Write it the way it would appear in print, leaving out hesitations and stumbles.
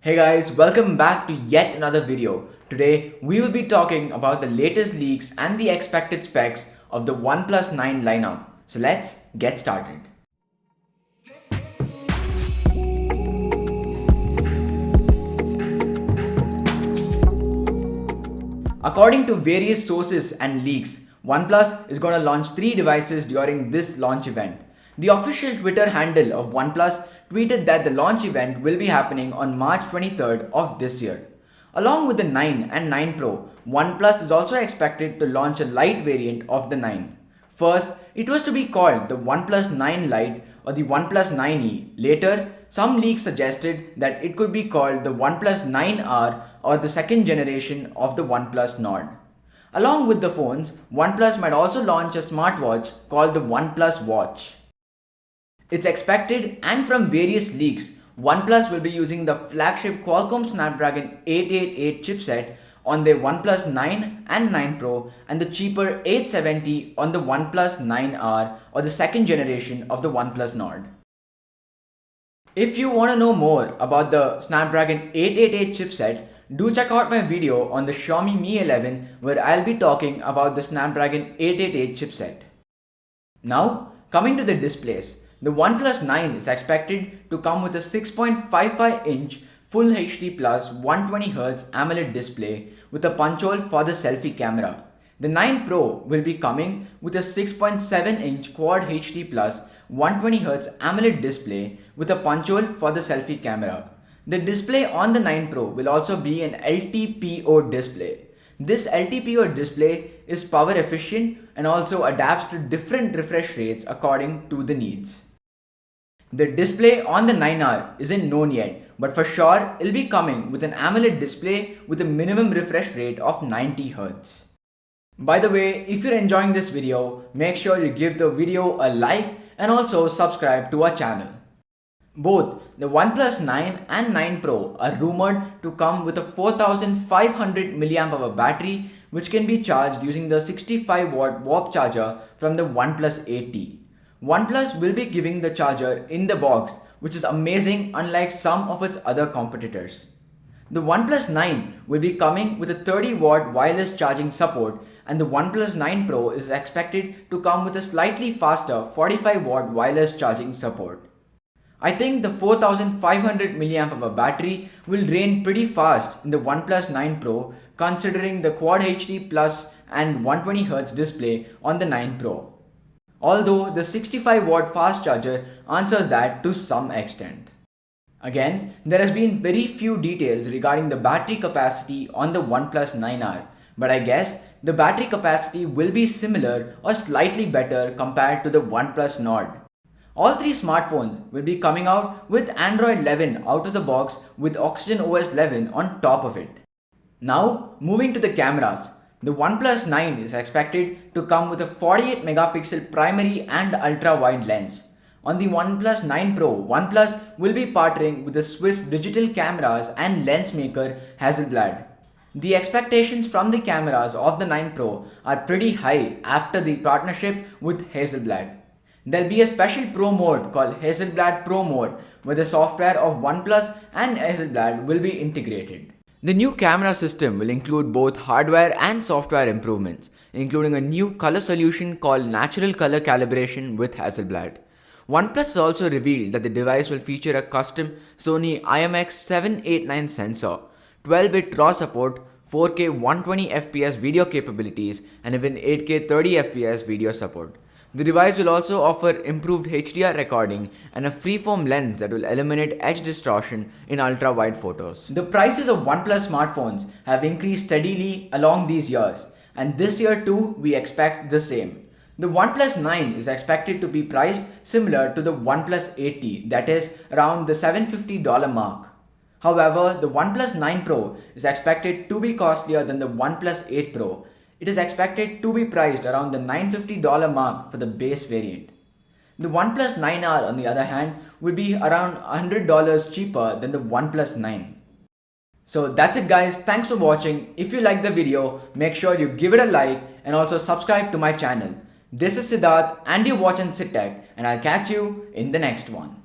Hey guys, welcome back to yet another video. Today we will be talking about the latest leaks and the expected specs of the OnePlus 9 lineup. So let's get started. According to various sources and leaks, OnePlus is going to launch 3 devices during this launch event. The official Twitter handle of OnePlus tweeted that the launch event will be happening on March 23rd of this year. Along with the 9 and 9 Pro, OnePlus is also expected to launch a light variant of the 9. First, it was to be called the OnePlus 9 Lite or the OnePlus 9e. Later, some leaks suggested that it could be called the OnePlus 9R or the second generation of the OnePlus Nord. Along with the phones, OnePlus might also launch a smartwatch called the OnePlus Watch. It's expected, and from various leaks, OnePlus will be using the flagship Qualcomm Snapdragon 888 chipset on their OnePlus 9 and 9 Pro and the cheaper 870 on the OnePlus 9R or the second generation of the OnePlus Nord. If you want to know more about the Snapdragon 888 chipset, do check out my video on the Xiaomi Mi 11 where I'll be talking about the Snapdragon 888 chipset. Now, coming to the displays. The OnePlus 9 is expected to come with a 6.55-inch Full HD Plus 120Hz AMOLED display with a punch hole for the selfie camera. The 9 Pro will be coming with a 6.7-inch Quad HD Plus 120Hz AMOLED display with a punch hole for the selfie camera. The display on the 9 Pro will also be an LTPO display. This LTPO display is power efficient and also adapts to different refresh rates according to the needs. The display on the 9R isn't known yet, but for sure it'll be coming with an AMOLED display with a minimum refresh rate of 90Hz. By the way, if you're enjoying this video, make sure you give the video a like and also subscribe to our channel. Both the OnePlus 9 and 9 Pro are rumored to come with a 4500 mAh battery which can be charged using the 65-watt warp charger from the OnePlus 8T. OnePlus will be giving the charger in the box, which is amazing unlike some of its other competitors. The OnePlus 9 will be coming with a 30-watt wireless charging support, and the OnePlus 9 Pro is expected to come with a slightly faster 45-watt wireless charging support. I think the 4500 mAh battery will drain pretty fast in the OnePlus 9 Pro considering the Quad HD Plus and 120Hz display on the 9 Pro. Although the 65-watt fast charger answers that to some extent. Again, there has been very few details regarding the battery capacity on the OnePlus 9R, but I guess the battery capacity will be similar or slightly better compared to the OnePlus Nord. All three smartphones will be coming out with Android 11 out of the box with Oxygen OS 11 on top of it. Now, moving to the cameras. The OnePlus 9 is expected to come with a 48 megapixel primary and ultra-wide lens. On the OnePlus 9 Pro, OnePlus will be partnering with the Swiss digital cameras and lens maker Hasselblad. The expectations from the cameras of the 9 Pro are pretty high after the partnership with Hasselblad. There'll be a special Pro mode called Hasselblad Pro mode where the software of OnePlus and Hasselblad will be integrated. The new camera system will include both hardware and software improvements, including a new color solution called Natural Color Calibration with Hasselblad. OnePlus has also revealed that the device will feature a custom Sony IMX789 sensor, 12-bit RAW support, 4K 120fps video capabilities, and even 8K 30fps video support. The device will also offer improved HDR recording and a freeform lens that will eliminate edge distortion in ultra-wide photos. The prices of OnePlus smartphones have increased steadily along these years, and this year too we expect the same. The OnePlus 9 is expected to be priced similar to the OnePlus 8T, that is around the $750 mark. However, the OnePlus 9 Pro is expected to be costlier than the OnePlus 8 Pro. It is expected to be priced around the $950 mark for the base variant. The OnePlus 9R on the other hand will be around $100 cheaper than the OnePlus 9. So that's it guys, thanks for watching. If you like the video, make sure you give it a like and also subscribe to my channel. This is Siddharth and you're watching SidTech, and I'll catch you in the next one.